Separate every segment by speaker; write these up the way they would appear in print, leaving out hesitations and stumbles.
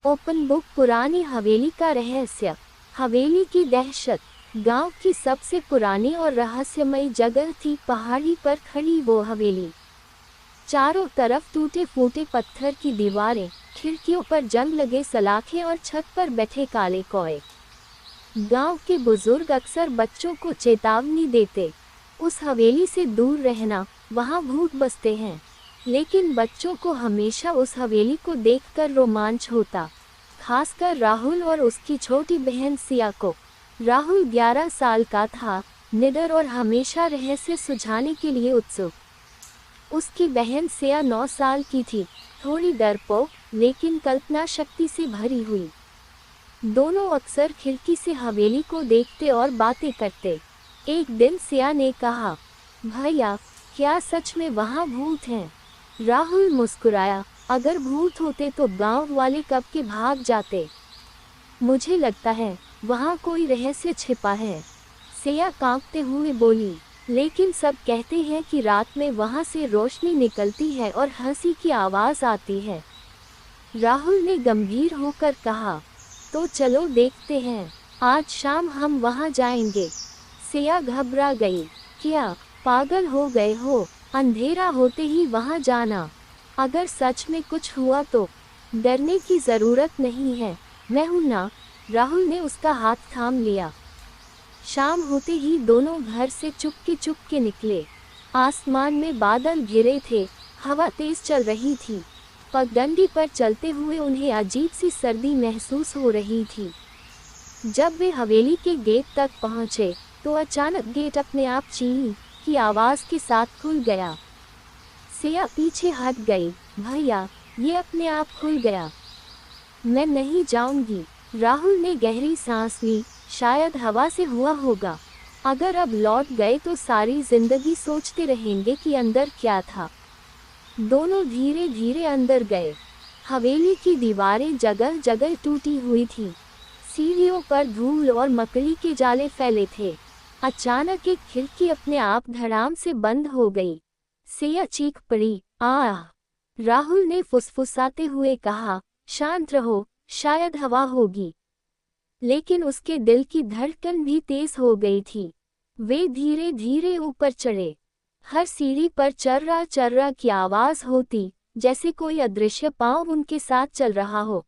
Speaker 1: Open book पुरानी हवेली का रहस्य। हवेली की दहशत। गांव की सबसे पुरानी और रहस्यमयी जगह थी पहाड़ी पर खड़ी वो हवेली। चारों तरफ टूटे फूटे पत्थर की दीवारें, खिड़कियों पर जंग लगे सलाखें और छत पर बैठे काले कौए। गांव के बुजुर्ग अक्सर बच्चों को चेतावनी देते, उस हवेली से दूर रहना, वहां भूत बसते हैं। लेकिन बच्चों को हमेशा उस हवेली को देखकर रोमांच होता, खासकर राहुल और उसकी छोटी बहन सिया को। राहुल 11 साल का था, निडर और हमेशा रहस्य सुलझाने के लिए उत्सुक। उसकी बहन सिया 9 साल की थी, थोड़ी डरपोक लेकिन कल्पना शक्ति से भरी हुई। दोनों अक्सर खिड़की से हवेली को देखते और बातें करते। एक दिन सिया ने कहा, भैया, क्या सच में वहाँ भूत हैं? राहुल मुस्कुराया, अगर भूत होते तो गांव वाले कब के भाग जाते। मुझे लगता है वहाँ कोई रहस्य छिपा है, सिया कांपते हुए बोली। लेकिन सब कहते हैं कि रात में वहाँ से रोशनी निकलती है और हंसी की आवाज़ आती है। राहुल ने गंभीर होकर कहा, तो चलो देखते हैं, आज शाम हम वहाँ जाएंगे। सिया घबरा गई, क्या पागल हो गए हो? अंधेरा होते ही वहाँ जाना, अगर सच में कुछ हुआ तो? डरने की ज़रूरत नहीं है, मैं हूं ना। राहुल ने उसका हाथ थाम लिया। शाम होते ही दोनों घर से चुपके निकले। आसमान में बादल घिरे थे, हवा तेज चल रही थी। पगडंडी पर चलते हुए उन्हें अजीब सी सर्दी महसूस हो रही थी। जब वे हवेली के गेट तक पहुंचे तो अचानक गेट अपने आप चीं की आवाज़ के साथ खुल गया। सिया पीछे हट गई, भैया, ये अपने आप खुल गया। मैं नहीं जाऊंगी। राहुल ने गहरी सांस ली, शायद हवा से हुआ होगा। अगर अब लौट गए तो सारी जिंदगी सोचते रहेंगे कि अंदर क्या था। दोनों धीरे धीरे अंदर गए। हवेली की दीवारें जगह जगह टूटी हुई थी, सीढ़ियों पर धूल और मकड़ी के जाले फैले थे। अचानक एक खिड़की अपने आप धड़ाम से बंद हो गई। सिया चीख पड़ी, आह! राहुल ने फुसफुसाते हुए कहा, शांत रहो, शायद हवा होगी। लेकिन उसके दिल की धड़कन भी तेज हो गई थी। वे धीरे धीरे ऊपर चढ़े। हर सीढ़ी पर चर्रा की आवाज़ होती, जैसे कोई अदृश्य पांव उनके साथ चल रहा हो।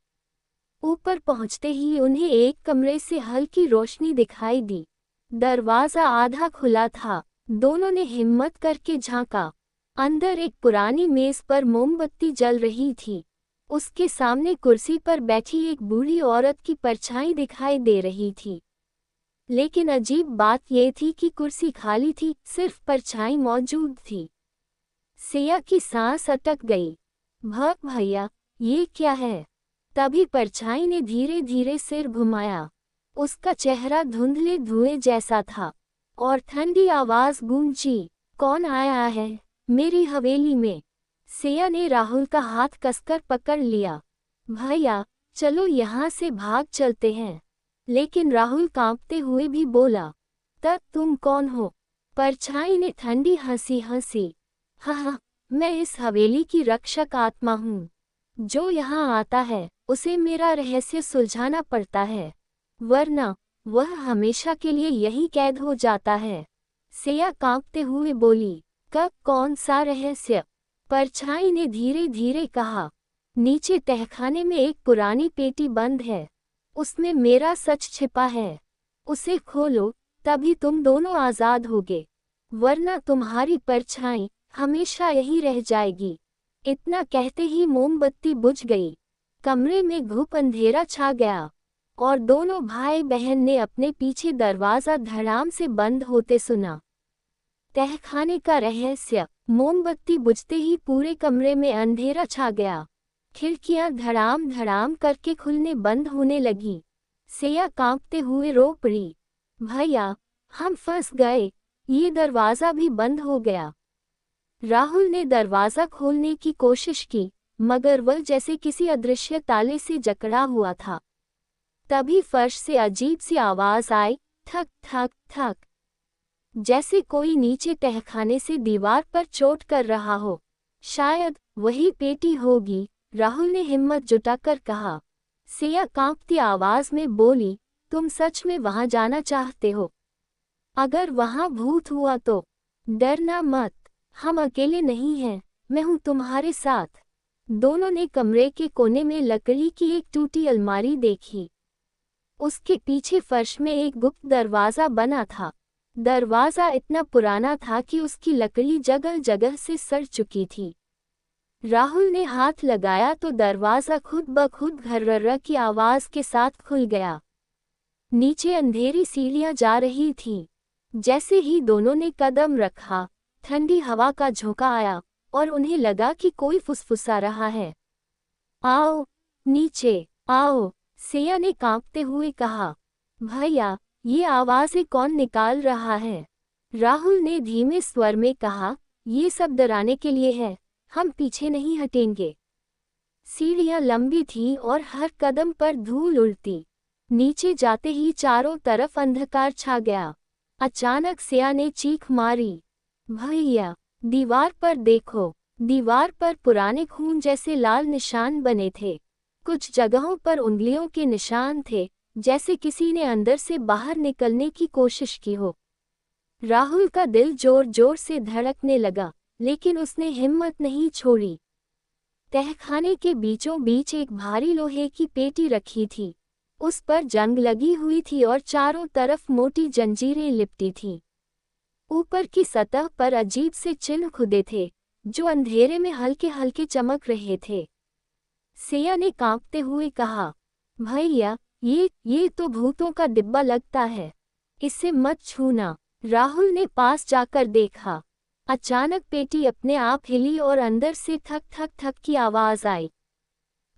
Speaker 1: ऊपर पहुंचते ही उन्हें एक कमरे से हल्की रोशनी दिखाई दी। दरवाज़ा आधा खुला था। दोनों ने हिम्मत करके झांका। अंदर एक पुरानी मेज पर मोमबत्ती जल रही थी। उसके सामने कुर्सी पर बैठी एक बूढ़ी औरत की परछाई दिखाई दे रही थी। लेकिन अजीब बात यह थी कि कुर्सी खाली थी, सिर्फ परछाई मौजूद थी। सिया की सांस अटक गई। भैया, ये क्या है? तभी परछाई ने धीरे धीरे सिर घुमाया। उसका चेहरा धुंधले धुएं जैसा था और ठंडी आवाज़ गूंजी, कौन आया है मेरी हवेली में? सिया ने राहुल का हाथ कसकर पकड़ लिया। भैया, चलो यहाँ से भाग चलते हैं। लेकिन राहुल कांपते हुए भी बोला, तब तुम कौन हो? परछाई ने ठंडी हंसी हंसी, हाँ, मैं इस हवेली की रक्षक आत्मा हूँ। जो यहाँ आता है उसे मेरा रहस्य सुलझाना पड़ता है, वरना वह हमेशा के लिए यही कैद हो जाता है। सिया कांपते हुए बोली, कब? कौन सा रहस्य? परछाई ने धीरे धीरे कहा, नीचे तहखाने में एक पुरानी पेटी बंद है, उसमें मेरा सच छिपा है। उसे खोलो, तभी तुम दोनों आज़ाद होगे, वरना तुम्हारी परछाई हमेशा यही रह जाएगी। इतना कहते ही मोमबत्ती बुझ गई। कमरे में घुप अंधेरा छा गया और दोनों भाई बहन ने अपने पीछे दरवाज़ा धड़ाम से बंद होते सुना। तहखाने का रहस्य। मोमबत्ती बुझते ही पूरे कमरे में अंधेरा छा गया। खिड़कियां धड़ाम धड़ाम करके खुलने बंद होने लगी। सिया कांपते हुए रो पड़ी, भैया, हम फंस गए, ये दरवाज़ा भी बंद हो गया। राहुल ने दरवाज़ा खोलने की कोशिश की, मगर वह जैसे किसी अदृश्य ताले से जकड़ा हुआ था। तभी फर्श से अजीब सी आवाज़ आई, ठक ठक ठक, जैसे कोई नीचे तहखाने से दीवार पर चोट कर रहा हो। शायद वही पेटी होगी, राहुल ने हिम्मत जुटाकर कहा। सिया कांपती आवाज में बोली, तुम सच में वहां जाना चाहते हो? अगर वहां भूत हुआ तो? डरना मत, हम अकेले नहीं हैं, मैं हूं तुम्हारे साथ। दोनों ने कमरे के कोने में लकड़ी की एक टूटी अलमारी देखी। उसके पीछे फर्श में एक गुप्त दरवाजा बना था। दरवाजा इतना पुराना था कि उसकी लकड़ी जगह जगह से सड़ चुकी थी। राहुल ने हाथ लगाया तो दरवाजा खुद ब खुद घर्रर्र की आवाज के साथ खुल गया। नीचे अंधेरी सीढ़ियां जा रही थीं। जैसे ही दोनों ने कदम रखा, ठंडी हवा का झोंका आया और उन्हें लगा कि कोई फुसफुसा रहा है। आओ, नीचे आओ, सिया ने कांपते हुए कहा। भैया, ये आवाज़ें कौन निकाल रहा है? राहुल ने धीमे स्वर में कहा, ये सब डराने के लिए है, हम पीछे नहीं हटेंगे। सीढ़ियां लंबी थीं और हर कदम पर धूल उड़ती। नीचे जाते ही चारों तरफ अंधकार छा गया। अचानक सिया ने चीख मारी, भैया, दीवार पर देखो। दीवार पर पुराने खून जैसे लाल निशान बने थे। कुछ जगहों पर उंगलियों के निशान थे, जैसे किसी ने अंदर से बाहर निकलने की कोशिश की हो। राहुल का दिल जोर जोर से धड़कने लगा, लेकिन उसने हिम्मत नहीं छोड़ी। तहखाने के बीचों बीच एक भारी लोहे की पेटी रखी थी। उस पर जंग लगी हुई थी और चारों तरफ मोटी जंजीरें लिपटी थीं। ऊपर की सतह पर अजीब से चिन्ह खुदे थे, जो अंधेरे में हल्के हल्के चमक रहे थे। सिया ने कांपते हुए कहा, भैया, ये तो भूतों का डिब्बा लगता है, इसे मत छूना। राहुल ने पास जाकर देखा। अचानक पेटी अपने आप हिली और अंदर से ठक ठक ठक की आवाज आई,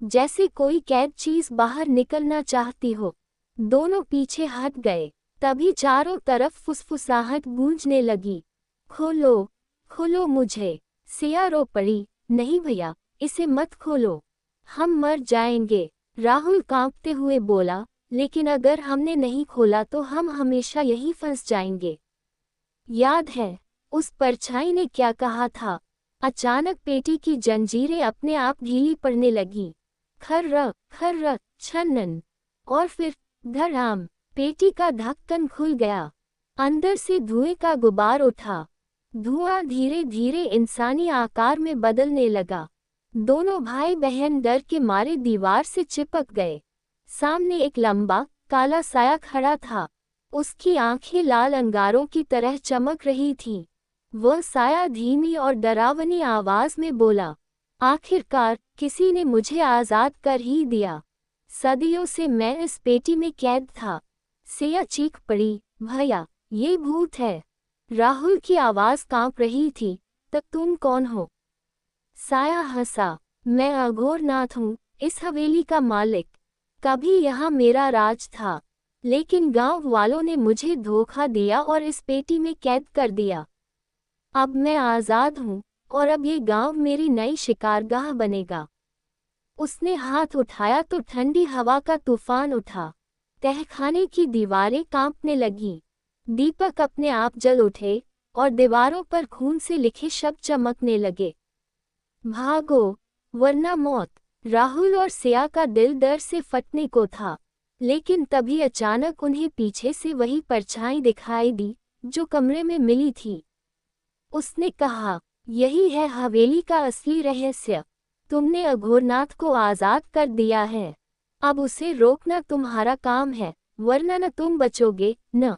Speaker 1: जैसे कोई कैद चीज बाहर निकलना चाहती हो। दोनों पीछे हट गए। तभी चारों तरफ फुसफुसाहट गूंजने लगी, खोलो, खोलो मुझे। सिया रो पड़ी, नहीं भैया, इसे मत खोलो, हम मर जाएंगे। राहुल कांपते हुए बोला, लेकिन अगर हमने नहीं खोला तो हम हमेशा यहीं फंस जाएंगे। याद है उस परछाई ने क्या कहा था? अचानक पेटी की जंजीरें अपने आप ढीली पड़ने लगीं। खर्र खर्र छन्नन, और फिर धड़ाम, पेटी का ढक्कन खुल गया। अंदर से धुएं का गुबार उठा। धुआं धीरे धीरे इंसानी आकार में बदलने लगा। दोनों भाई बहन डर के मारे दीवार से चिपक गए। सामने एक लंबा काला साया खड़ा था। उसकी आंखें लाल अंगारों की तरह चमक रही थीं। वह साया धीमी और डरावनी आवाज में बोला, आखिरकार किसी ने मुझे आजाद कर ही दिया। सदियों से मैं इस पेटी में कैद था। सिया चीख पड़ी, भैया, ये भूत है। राहुल की आवाज कांप रही थी, तब तुम कौन हो? साया हंसा, मैं अघोरनाथ हूँ, इस हवेली का मालिक। कभी यहाँ मेरा राज था, लेकिन गांव वालों ने मुझे धोखा दिया और इस पेटी में कैद कर दिया। अब मैं आज़ाद हूँ और अब ये गांव मेरी नई शिकारगाह बनेगा। उसने हाथ उठाया तो ठंडी हवा का तूफान उठा। तहखाने की दीवारें कांपने लगीं। दीपक अपने आप जल उठे और दीवारों पर खून से लिखे शब्द चमकने लगे, भागो वरना मौत। राहुल और सिया का दिल डर से फटने को था, लेकिन तभी अचानक उन्हें पीछे से वही परछाई दिखाई दी जो कमरे में मिली थी। उसने कहा, यही है हवेली का असली रहस्य। तुमने अघोरनाथ को आज़ाद कर दिया है, अब उसे रोकना तुम्हारा काम है, वरना न तुम बचोगे न